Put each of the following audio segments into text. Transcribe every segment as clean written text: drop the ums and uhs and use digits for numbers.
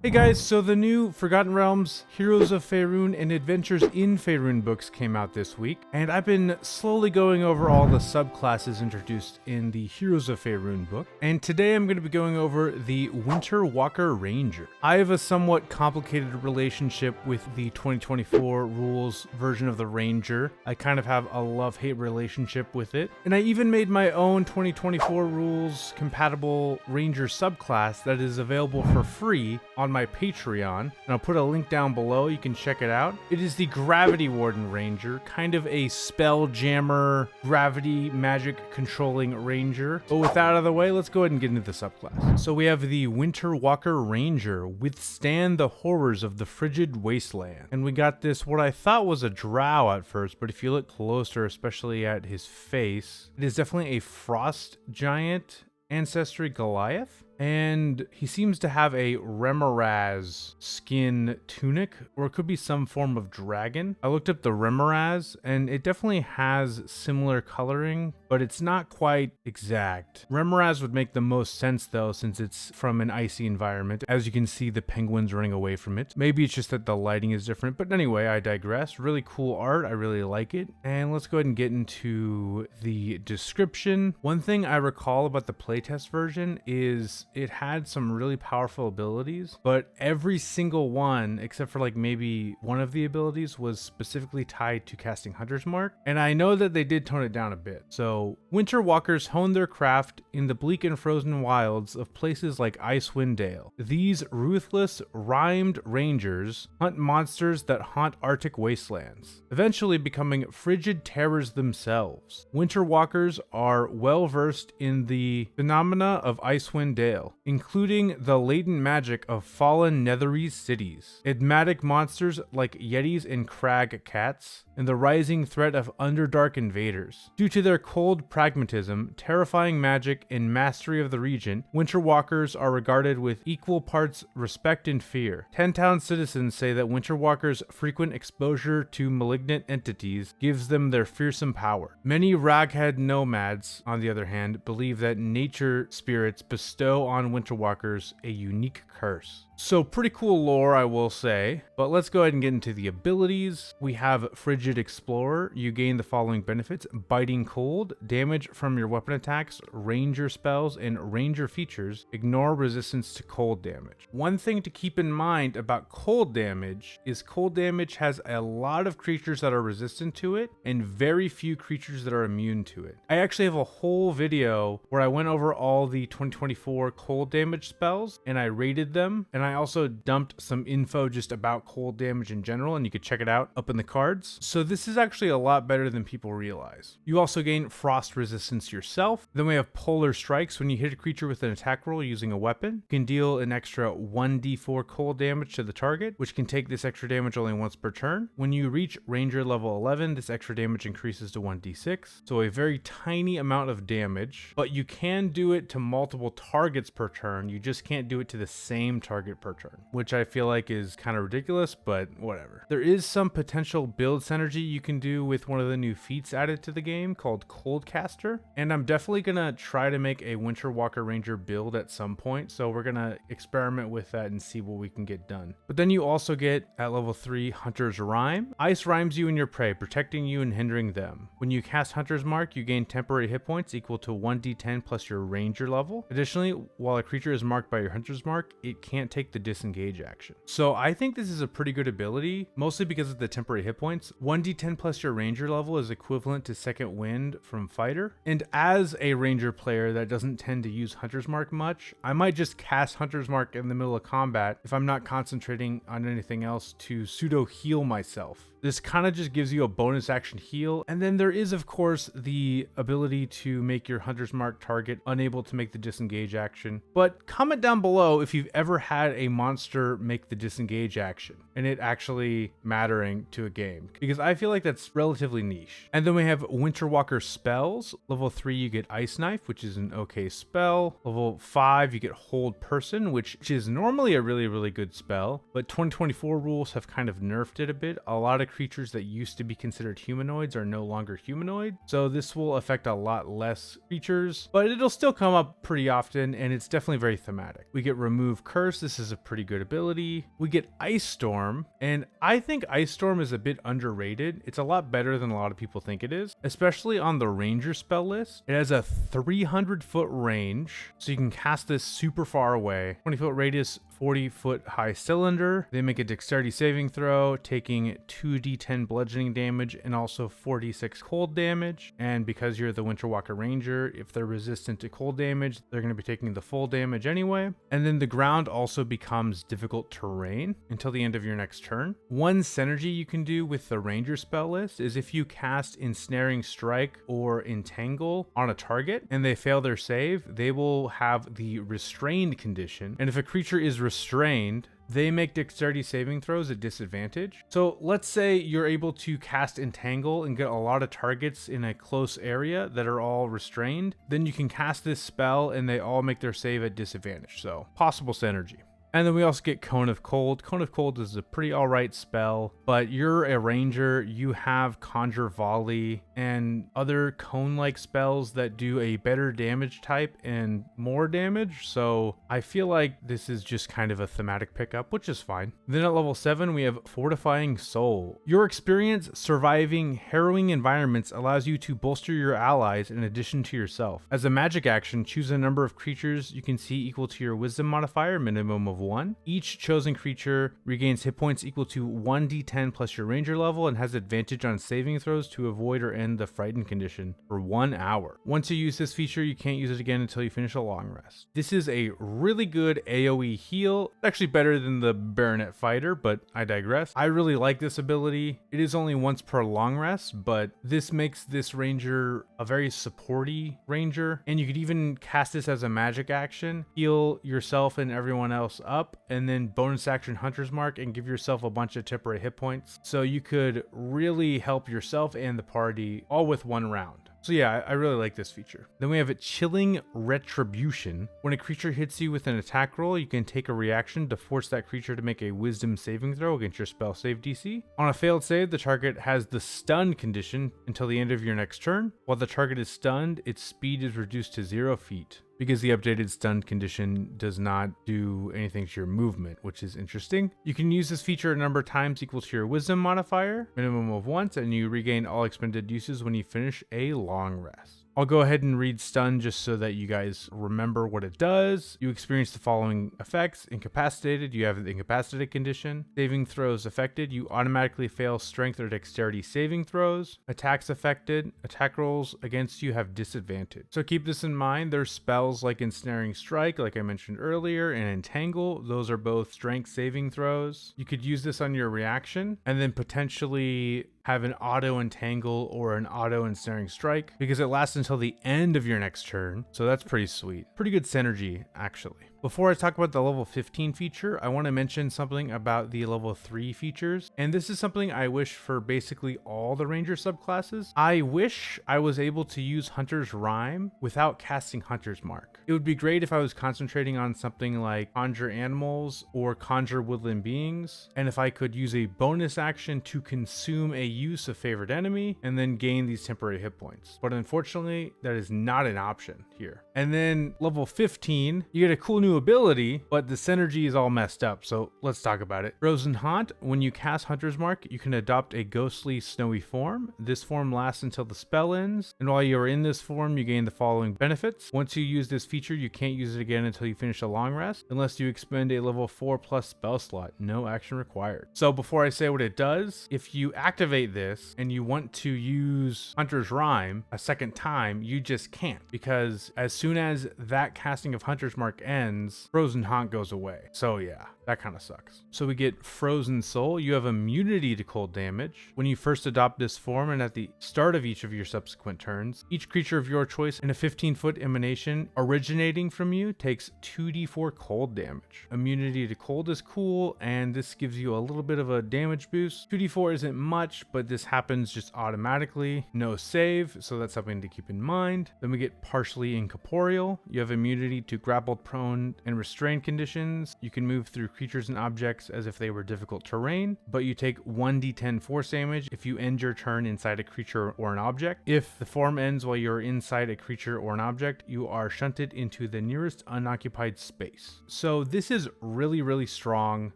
Hey guys, so the new Forgotten Realms, Heroes of Faerun, and Adventures in Faerun books came out this week, and I've been slowly going over all the subclasses introduced in the Heroes of Faerun book, and today I'm going to be going over the Winter Walker Ranger. I have a somewhat complicated relationship with the 2024 rules version of the Ranger. I kind of have a love-hate relationship with it, and I even made my own 2024 rules compatible Ranger subclass that is available for free on my Patreon, and I'll put a link down below. You can check it out. It is the Gravity Warden Ranger, kind of a spelljammer, gravity magic controlling ranger. But with that out of the way, let's go ahead and get into the subclass. So we have the Winter Walker Ranger, withstand the horrors of the frigid wasteland. And we got this, what I thought was a drow at first, but if you look closer, especially at his face, it is definitely a frost giant ancestry Goliath. And he seems to have a Remoraz skin tunic, or it could be some form of dragon. I looked up the Remoraz, and it definitely has similar coloring, but it's not quite exact. Remoraz would make the most sense though, since it's from an icy environment. As you can see, the penguins running away from it. Maybe it's just that the lighting is different, but anyway, I digress. Really cool art, I really like it. And let's go ahead and get into the description. One thing I recall about the playtest version is it had some really powerful abilities, but every single one, except for like maybe one of the abilities, was specifically tied to casting Hunter's Mark. And I know that they did tone it down a bit. So Winter Walkers hone their craft in the bleak and frozen wilds of places like Icewind Dale. These ruthless, rhymed rangers hunt monsters that haunt Arctic wastelands, eventually becoming frigid terrors themselves. Winter Walkers are well versed in the phenomena of Icewind Dale, including the latent magic of fallen netherese cities, enigmatic monsters like yetis and crag cats, and the rising threat of Underdark invaders. Due to their cold pragmatism, terrifying magic, and mastery of the region, Winter Walkers are regarded with equal parts respect and fear. 10-town citizens say that Winter Walkers' frequent exposure to malignant entities gives them their fearsome power. Many raghead nomads, on the other hand, believe that nature spirits bestow on Winter Walkers a unique curse. So pretty cool lore, I will say, but let's go ahead and get into the abilities. We have Frigid Explorer. You gain the following benefits: biting cold, damage from your weapon attacks, ranger spells, and ranger features. Ignore resistance to cold damage. One thing to keep in mind about cold damage is cold damage has a lot of creatures that are resistant to it and very few creatures that are immune to it. I actually have a whole video where I went over all the 2024 cold damage spells and I rated them, and I also dumped some info just about cold damage in general, and you could check it out up in the cards. So this is actually a lot better than people realize. You also gain frost resistance yourself. Then we have polar strikes. When you hit a creature with an attack roll using a weapon, you can deal an extra 1d4 cold damage to the target, which can take this extra damage only once per turn. When you reach ranger level 11, this extra damage increases to 1d6, so a very tiny amount of damage, but you can do it to multiple targets per turn. You just can't do it to the same target per turn, which I feel like is kind of ridiculous, but whatever. There is some potential build synergy you can do with one of the new feats added to the game called Coldcaster, and I'm definitely gonna try to make a Winter Walker Ranger build at some point, so we're gonna experiment with that and see what we can get done. But then you also get, at level 3, Hunter's Rime. Ice rimes you and your prey, protecting you and hindering them. When you cast Hunter's Mark, you gain temporary hit points equal to 1d10 plus your ranger level. Additionally, while a creature is marked by your Hunter's Mark, it can't take the Disengage action. So I think this is a pretty good ability, mostly because of the temporary hit points. 1d10 plus your ranger level is equivalent to second wind from fighter. And as a ranger player that doesn't tend to use Hunter's Mark much, I might just cast Hunter's Mark in the middle of combat if I'm not concentrating on anything else to pseudo heal myself. This kind of just gives you a bonus action heal. And then there is, of course, the ability to make your Hunter's Mark target unable to make the Disengage action. But comment down below if you've ever had a monster make the Disengage action and it actually mattering to a game, because I feel like that's relatively niche. And then we have Winter Walker Spell. spells. Level 3, you get Ice Knife, which is an okay spell. Level 5, you get Hold Person, which is normally a really good spell, but 2024 rules have kind of nerfed it a bit. A lot of creatures that used to be considered humanoids are no longer humanoid, so this will affect a lot less creatures, but it'll still come up pretty often, and it's definitely very thematic. We get Remove Curse. This is a pretty good ability. We get Ice Storm, and I think Ice Storm is a bit underrated. It's a lot better than a lot of people think it is, especially on the Ranger spell list. It has a 300-foot range, so you can cast this super far away. 20-foot radius, 40-foot high cylinder. They make a dexterity saving throw, taking 2d10 bludgeoning damage and also 46 cold damage. And because you're the Winter Walker Ranger, if they're resistant to cold damage, they're going to be taking the full damage anyway. And then the ground also becomes difficult terrain until the end of your next turn. One synergy you can do with the Ranger spell list is if you cast Ensnaring Strike or Entangle on a target and they fail their save, they will have the Restrained condition. And if a creature is restrained, they make dexterity saving throws at disadvantage. So let's say you're able to cast Entangle and get a lot of targets in a close area that are all restrained. Then you can cast this spell and they all make their save at disadvantage. So possible synergy. And then we also get Cone of Cold. Cone of Cold is a pretty alright spell, but you're a ranger, you have Conjure Volley and other cone-like spells that do a better damage type and more damage, so I feel like this is just kind of a thematic pickup, which is fine. Then at level 7, we have Fortifying Soul. Your experience surviving harrowing environments allows you to bolster your allies in addition to yourself. As a magic action, choose a number of creatures you can see equal to your Wisdom modifier, minimum of 1. Each chosen creature regains hit points equal to 1d10 plus your ranger level and has advantage on saving throws to avoid or end the frightened condition for 1 hour. Once you use this feature, you can't use it again until you finish a long rest. This is a really good AoE heal. It's actually better than the Baronet Fighter, but I digress. I really like this ability. It is only once per long rest, but this makes this ranger a very supporty ranger, and you could even cast this as a magic action, heal yourself and everyone else up, and then bonus action Hunter's Mark and give yourself a bunch of temporary hit points. So you could really help yourself and the party all with 1 round. So yeah, I really like this feature. Then we have a Chilling Retribution. When a creature hits you with an attack roll, you can take a reaction to force that creature to make a Wisdom saving throw against your spell save DC. On a failed save, the target has the stun condition until the end of your next turn. While the target is stunned, its speed is reduced to 0 feet, because the updated stun condition does not do anything to your movement, which is interesting. You can use this feature a number of times equal to your Wisdom modifier, minimum of once, and you regain all expended uses when you finish a long rest. I'll go ahead and read stun just so that you guys remember what it does. You experience the following effects. Incapacitated, you have the incapacitated condition. Saving throws affected, you automatically fail strength or dexterity saving throws. Attacks affected, attack rolls against you have disadvantage. So keep this in mind. There's spells like Ensnaring Strike, like I mentioned earlier, and Entangle. Those are both strength saving throws. You could use this on your reaction and then potentially have an auto entangle or an auto ensnaring strike because it lasts until the end of your next turn. So that's pretty sweet. Pretty good synergy, actually. Before I talk about the level 15 feature, I want to mention something about the level 3 features. And this is something I wish for basically all the Ranger subclasses. I wish I was able to use Hunter's Rime without casting Hunter's Mark. It would be great if I was concentrating on something like Conjure Animals or Conjure Woodland Beings, and if I could use a bonus action to consume a use of Favorite Enemy and then gain these temporary hit points. But unfortunately, that is not an option here. And then level 15, you get a cool new ability, but the synergy is all messed up, so let's talk about it. Frozen Haunt, when you cast Hunter's Mark, you can adopt a ghostly snowy form. This form lasts until the spell ends, and while you are in this form, you gain the following benefits. Once you use this feature, you can't use it again until you finish a long rest, unless you expend a level 4+ spell slot. No action required. So before I say what it does, if you activate this and you want to use Hunter's Rime a second time, you just can't, because as soon as that casting of Hunter's Mark ends, Frozen Haunt goes away. So yeah, That kind of sucks. So we get Frozen Soul. You have immunity to cold damage. When you first adopt this form and at the start of each of your subsequent turns, each creature of your choice in a 15-foot emanation originating from you takes 2d4 cold damage. Immunity to cold is cool, and this gives you a little bit of a damage boost. 2d4 isn't much, but this happens just automatically. No save, so that's something to keep in mind. Then we get partially incorporeal. You have immunity to grappled, prone, and restrained conditions. You can move through creatures and objects as if they were difficult terrain, but you take 1d10 force damage if you end your turn inside a creature or an object. If the form ends while you're inside a creature or an object, you are shunted into the nearest unoccupied space. So this is really, really strong.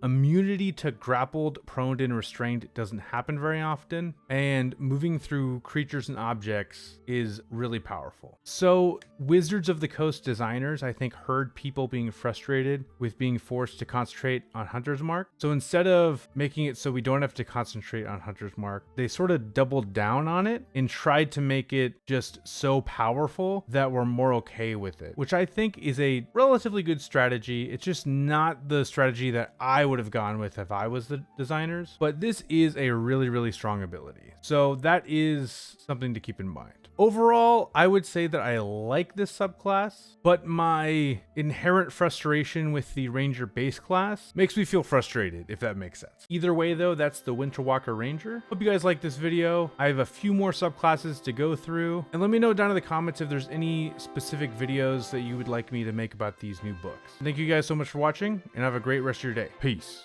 Immunity to grappled, prone, and restrained doesn't happen very often, and moving through creatures and objects is really powerful. So Wizards of the Coast designers, I think, heard people being frustrated with being forced to concentrate on Hunter's Mark. So instead of making it so we don't have to concentrate on Hunter's Mark, they sort of doubled down on it and tried to make it just so powerful that we're more okay with it, which I think is a relatively good strategy. It's just not the strategy that I would have gone with if I was the designers, but this is a really, really strong ability. So that is something to keep in mind. Overall, I would say that I like this subclass, but my inherent frustration with the Ranger base class makes me feel frustrated, if that makes sense. Either way though, that's the Winterwalker Ranger. Hope you guys like this video. I have a few more subclasses to go through, and let me know down in the comments if there's any specific videos that you would like me to make about these new books. Thank you guys so much for watching, and have a great rest of your day. Peace.